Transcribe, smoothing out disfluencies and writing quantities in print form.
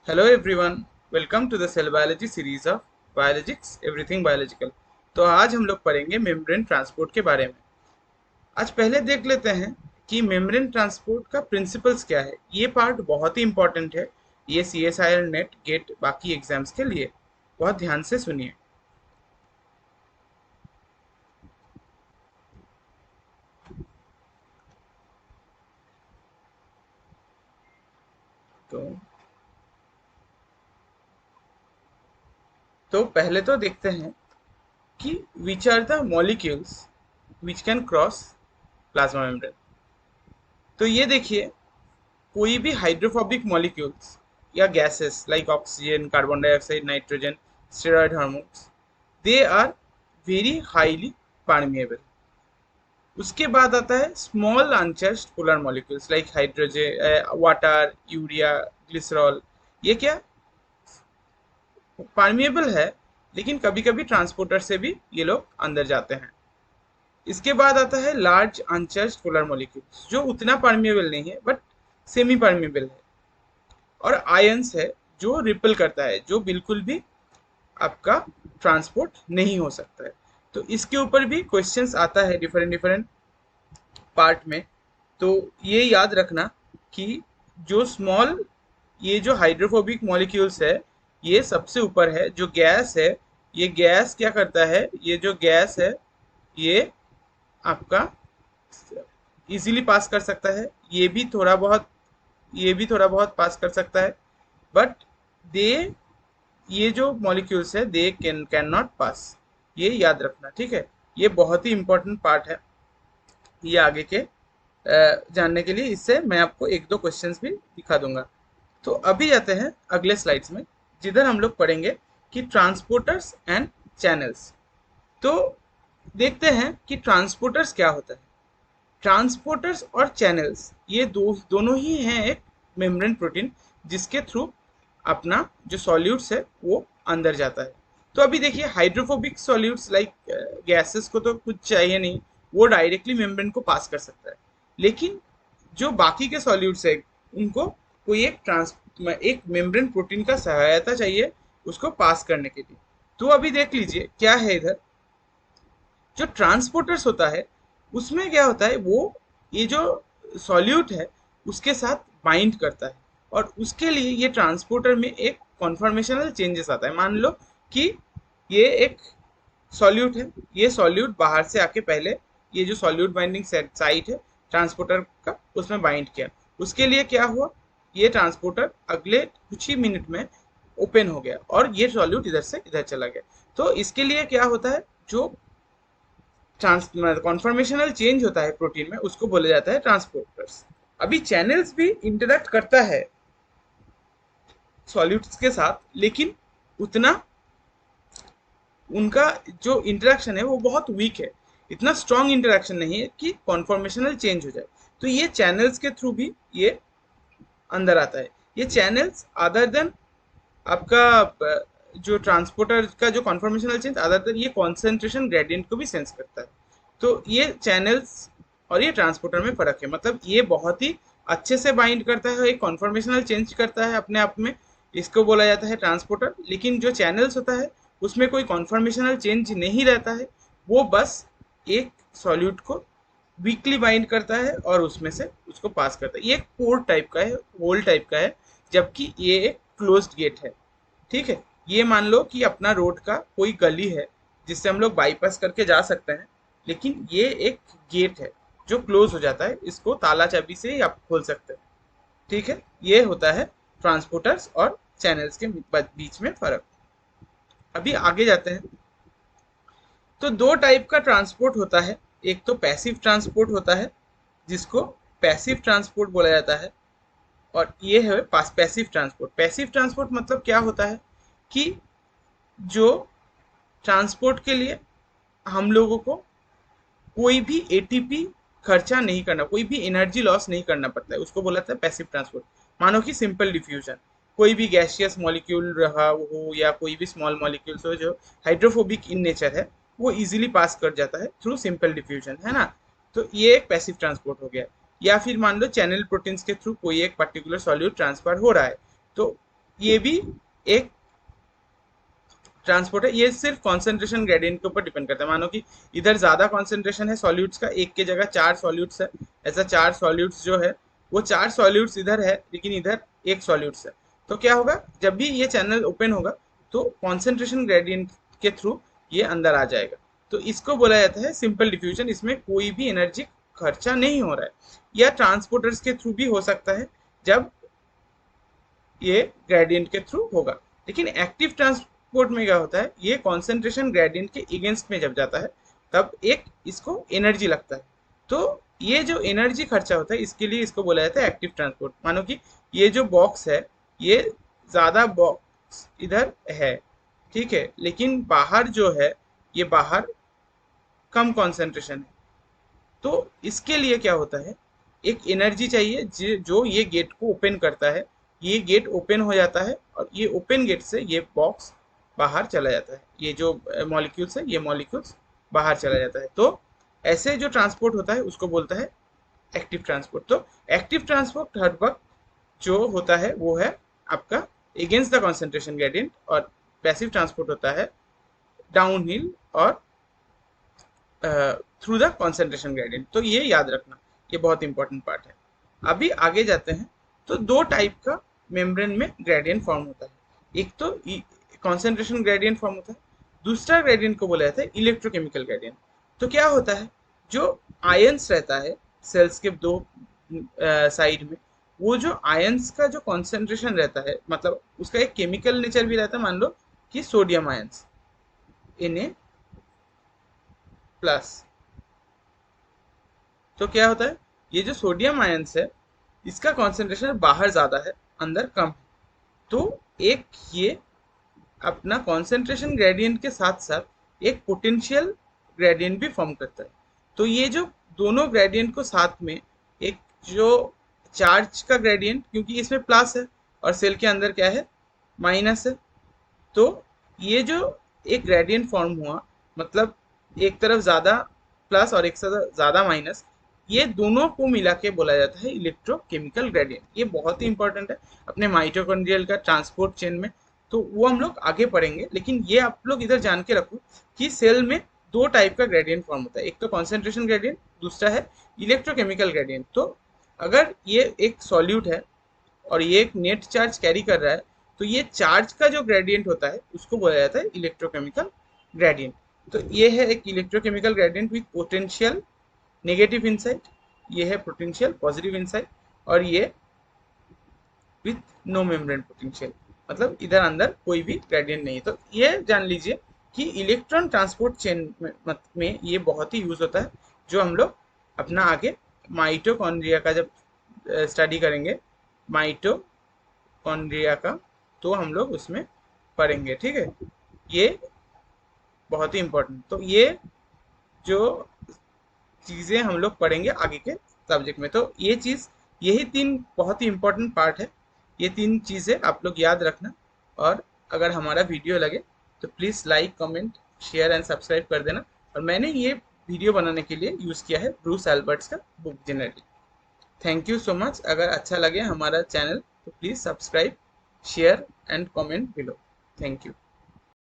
Hello everyone, welcome to the cell biology series of biologics everything biological. तो आज हम लोग पढ़ेंगे मेम्ब्रेन ट्रांसपोर्ट के बारे में। आज पहले देख लेते हैं कि मेम्ब्रेन ट्रांसपोर्ट का प्रिंसिपल्स क्या है। ये पार्ट बहुत ही इंपॉर्टेंट है। ये C S I R NET GATE बाकी एग्जाम्स के लिए बहुत ध्यान से सुनिए। तो पहले तो देखते हैं कि which are the molecules which can cross plasma membrane. तो ये देखिए, कोई भी हाइड्रोफोबिक मॉलिक्यूल्स या gases like oxygen, carbon dioxide, nitrogen, steroid hormones, they are very highly permeable. उसके बाद आता है small uncharged polar molecules like hydrogen, water, urea, glycerol. ये क्या परमिएबल है, लेकिन कभी कभी ट्रांसपोर्टर से भी ये लोग अंदर जाते हैं। इसके बाद आता है लार्ज अनचार्ज्ड पोलर मॉलिक्यूल्स, जो उतना परमिएबल नहीं है बट सेमी परमिएबल है। और आयंस है जो रिपल करता है, जो बिल्कुल भी आपका ट्रांसपोर्ट नहीं हो सकता है। तो इसके ऊपर भी क्वेश्चंस आता है डिफरेंट डिफरेंट पार्ट में। तो ये याद रखना कि जो स्मॉल, ये जो हाइड्रोफोबिक मॉलिक्यूल्स है, ये सबसे ऊपर है। जो गैस है, ये गैस क्या करता है, ये जो गैस है ये आपका इजीली पास कर सकता है। ये भी थोड़ा बहुत पास कर सकता है, बट दे ये जो मॉलिक्यूल्स है दे कैन नॉट पास। ये याद रखना, ठीक है। ये बहुत ही इंपॉर्टेंट पार्ट है ये आगे के जानने के लिए। इससे मैं आपको एक दो क्वेश्चंस भी दिखा दूंगा। तो अभी जाते हैं अगले स्लाइड्स में, जिधर हम लोग पढ़ेंगे कि ट्रांसपोर्टर्स एंड चैनल्स। तो देखते हैं कि ट्रांसपोर्टर्स क्या होता है। ट्रांसपोर्टर्स और चैनल्स ये दोनों ही हैं एक मेम्ब्रेन प्रोटीन, जिसके थ्रू अपना जो सॉल्यूट्स है वो अंदर जाता है। तो अभी देखिए, हाइड्रोफोबिक सॉल्यूट्स लाइक गैसेस को तो कुछ चाहिए नहीं, वो डायरेक्टली मेम्ब्रेन को पास कर सकता है। लेकिन जो बाकी के सॉल्यूट्स है, उनको कोई एक मेम्ब्रेन प्रोटीन का सहायता चाहिए उसको पास करने के लिए। तो अभी देख लीजिए क्या है इधर। जो ट्रांसपोर्टर्स होता है उसमें क्या होता है, वो ये जो सॉल्यूट है उसके साथ बाइंड करता है, और उसके लिए ये ट्रांसपोर्टर में एक कॉन्फॉर्मेशनल चेंजेस आता है। मान लो कि ये एक सॉल्यूट है, ये सॉल्यूट बाहर से आके पहले ये जो सॉल्यूट बाइंडिंग साइट है ट्रांसपोर्टर का, उसमें बाइंड किया। उसके लिए क्या हुआ, ये ट्रांसपोर्टर अगले कुछ ही मिनट में ओपन हो गया और ये सॉल्यूट इधर से इधर चला गया। तो इसके लिए क्या होता है, जो ट्रांस कॉन्फॉर्मेशनल चेंज होता है प्रोटीन में, उसको बोला जाता है ट्रांसपोर्टर्स। अभी चैनल्स भी इंटरेक्ट करता है सॉल्यूट्स के साथ, लेकिन उतना उनका जो इंटरेक्शन है वो बहुत वीक है। इतना स्ट्रॉन्ग इंटरेक्शन नहीं है कि कॉन्फॉर्मेशनल चेंज हो जाए। तो ये चैनल्स के थ्रू भी ये अंदर आता है। ये चैनल्स अदर देन आपका जो ट्रांसपोर्टर का जो कॉन्फॉर्मेशनल चेंज, अदर देन ये कॉन्सेंट्रेशन ग्रेडियंट को भी सेंस करता है। तो ये चैनल्स और ये ट्रांसपोर्टर में फर्क है। मतलब ये बहुत ही अच्छे से बाइंड करता है, एक कॉन्फॉर्मेशनल चेंज करता है अपने आप में, इसको बोला जाता है ट्रांसपोर्टर। लेकिन जो चैनल्स होता है उसमें कोई कॉन्फॉर्मेशनल चेंज नहीं रहता है, वो बस एक सॉल्यूट को वीकली बाइंड करता है और उसमें से उसको पास करता है। ये एक पोर टाइप का है, होल टाइप का है, जबकि ये एक क्लोज्ड गेट है। ठीक है, ये मान लो कि अपना रोड का कोई गली है जिससे हम लोग बाईपास करके जा सकते हैं, लेकिन ये एक गेट है जो क्लोज हो जाता है, इसको ताला चाबी से ही आप खोल सकते हैं। ठीक है, ये होता है ट्रांसपोर्टर्स और चैनल्स के बीच में फर्क। अभी आगे जाते हैं। तो दो टाइप का ट्रांसपोर्ट होता है। एक तो पैसिव ट्रांसपोर्ट होता है, जिसको पैसिव ट्रांसपोर्ट बोला जाता है, और ये है पैसिव ट्रांसपोर्ट। पैसिव ट्रांसपोर्ट मतलब क्या होता है कि जो ट्रांसपोर्ट के लिए हम लोगों को कोई भी एटीपी खर्चा नहीं करना, कोई भी एनर्जी लॉस नहीं करना पड़ता है, उसको बोला था पैसिव ट्रांसपोर्ट। मानो कि सिंपल डिफ्यूजन, कोई भी गैसियस मॉलिक्यूल रहा हो या कोई भी स्मॉल मॉलिक्यूल्स हो जो हाइड्रोफोबिक इन नेचर है, वो इजीली पास कर जाता है थ्रू सिंपल डिफ्यूजन, है ना। तो ये एक पैसिव ट्रांसपोर्ट हो गया। या फिर मान लो चैनल प्रोटीन्स के थ्रू कोई एक पर्टिकुलर सॉल्यूट ट्रांसफर हो रहा है, तो ये भी एक ट्रांसपोर्ट है। ये सिर्फ कॉन्सेंट्रेशन ग्रेडियंट के ऊपर डिपेंड करता है। मानो कि इधर ज्यादा कॉन्सेंट्रेशन है सॉल्यूट्स का, एक के जगह 4 सॉल्यूट्स है, ऐसा 4 सॉल्यूट्स जो है वो 4 सॉल्यूट्स इधर है लेकिन इधर एक सॉल्यूट्स है, तो क्या होगा जब भी ये चैनल ओपन होगा तो कॉन्सेंट्रेशन ग्रेडियंट के थ्रू ये अंदर आ जाएगा। तो इसको बोला जाता है सिंपल डिफ्यूजन। इसमें कोई भी एनर्जी खर्चा नहीं हो रहा है, या ट्रांसपोर्टर्स के थ्रू भी हो सकता है जब ये ग्रेडियंट के थ्रू होगा। लेकिन एक्टिव ट्रांसपोर्ट में क्या होता है, ये कॉन्सेंट्रेशन ग्रेडियंट के अगेंस्ट में जब जाता है तब एक इसको एनर्जी लगता है। तो ये जो एनर्जी खर्चा होता है इसके लिए इसको बोला जाता है एक्टिव ट्रांसपोर्ट। मानो कि ये जो बॉक्स है ये ज्यादा बॉक्स इधर है, ठीक है, लेकिन बाहर जो है ये बाहर कम कॉन्सेंट्रेशन है। तो इसके लिए क्या होता है, एक एनर्जी चाहिए जो ये गेट को ओपन करता है। ये गेट ओपन हो जाता है और ये ओपन गेट से ये बॉक्स बाहर चला जाता है, ये जो मॉलिक्यूल्स है ये मॉलिक्यूल्स बाहर चला जाता है। तो ऐसे जो ट्रांसपोर्ट होता है उसको बोलता है एक्टिव ट्रांसपोर्ट। तो एक्टिव ट्रांसपोर्ट हर वक्त जो होता है वो है आपका अगेंस्ट द कॉन्सेंट्रेशन ग्रेडियंट, और पैसिव ट्रांसपोर्ट होता है डाउन हिल और थ्रू द कॉन्सेंट्रेशन ग्रेडियंट। तो ये याद रखना, ये बहुत इंपॉर्टेंट पार्ट है। अभी आगे जाते हैं। तो दो टाइप का मेम्ब्रेन में ग्रेडियंट फॉर्म होता है, एक तो कॉन्सेंट्रेशन ग्रेडियंट फॉर्म होता है, दूसरा ग्रेडियंट को बोला जाता है इलेक्ट्रोकेमिकल ग्रेडियंट। तो क्या होता है, जो आयंस रहता है सेल्स के दो साइड में, वो जो आयंस का जो कॉन्सेंट्रेशन रहता है, मतलब उसका एक केमिकल नेचर भी रहता है। मान लो कि सोडियम आयंस Na प्लस, तो क्या होता है, ये जो सोडियम आयंस है इसका कॉन्सेंट्रेशन बाहर ज्यादा है अंदर कम है। तो एक ये अपना कॉन्सेंट्रेशन ग्रेडियंट के साथ साथ एक पोटेंशियल ग्रेडियंट भी फॉर्म करता है। तो ये जो दोनों ग्रेडियंट को साथ में, एक जो चार्ज का ग्रेडियंट, क्योंकि इसमें प्लस है और सेल के अंदर क्या है माइनस है, तो ये जो एक ग्रेडियंट फॉर्म हुआ, मतलब एक तरफ ज्यादा प्लस और एक ज्यादा माइनस, ये दोनों को मिला के बोला जाता है इलेक्ट्रोकेमिकल ग्रेडियंट। ये बहुत ही इंपॉर्टेंट है अपने माइटोकॉन्ड्रियल का ट्रांसपोर्ट चेन में, तो वो हम लोग आगे पढ़ेंगे। लेकिन ये आप लोग इधर जान के रखो कि सेल में दो टाइप का ग्रेडियंट फॉर्म होता है, एक तो कॉन्सेंट्रेशन ग्रेडियंट, दूसरा है इलेक्ट्रोकेमिकल ग्रेडियंट। तो अगर ये एक सॉल्यूट है और ये एक नेट चार्ज कैरी कर रहा है, तो ये चार्ज का जो ग्रेडियंट होता है उसको बोला जाता है इलेक्ट्रोकेमिकल ग्रेडियंट। तो ये है एक electrochemical gradient with potential negative inside, ये है पोटेंशियल पॉजिटिव इनसाइड, और ये विथ नो मेम्ब्रेन पोटेंशियल, मतलब इधर अंदर कोई भी ग्रेडियंट नहीं है। तो ये जान लीजिए कि इलेक्ट्रॉन ट्रांसपोर्ट चेन में ये बहुत ही यूज होता है, जो हम लोग अपना आगे माइटोकॉन्ड्रिया का जब स्टडी करेंगे, माइटोकॉन्ड्रिया का, तो हम लोग उसमें पढ़ेंगे, ठीक है। ये बहुत ही इंपॉर्टेंट, तो ये जो चीजें हम लोग पढ़ेंगे आगे के सब्जेक्ट में, तो ये चीज, यही तीन बहुत ही इंपॉर्टेंट पार्ट है। ये तीन चीजें आप लोग याद रखना, और अगर हमारा वीडियो लगे तो please like, comment, share and subscribe कर देना। और मैंने ये वीडियो बनाने के लिए यूज किया है ब्रूस एल्बर्ट्स का बुक जेनरेटिक। Thank you so much. अगर अच्छा लगे हमारा चैनल तो please subscribe, share and comment below. Thank you.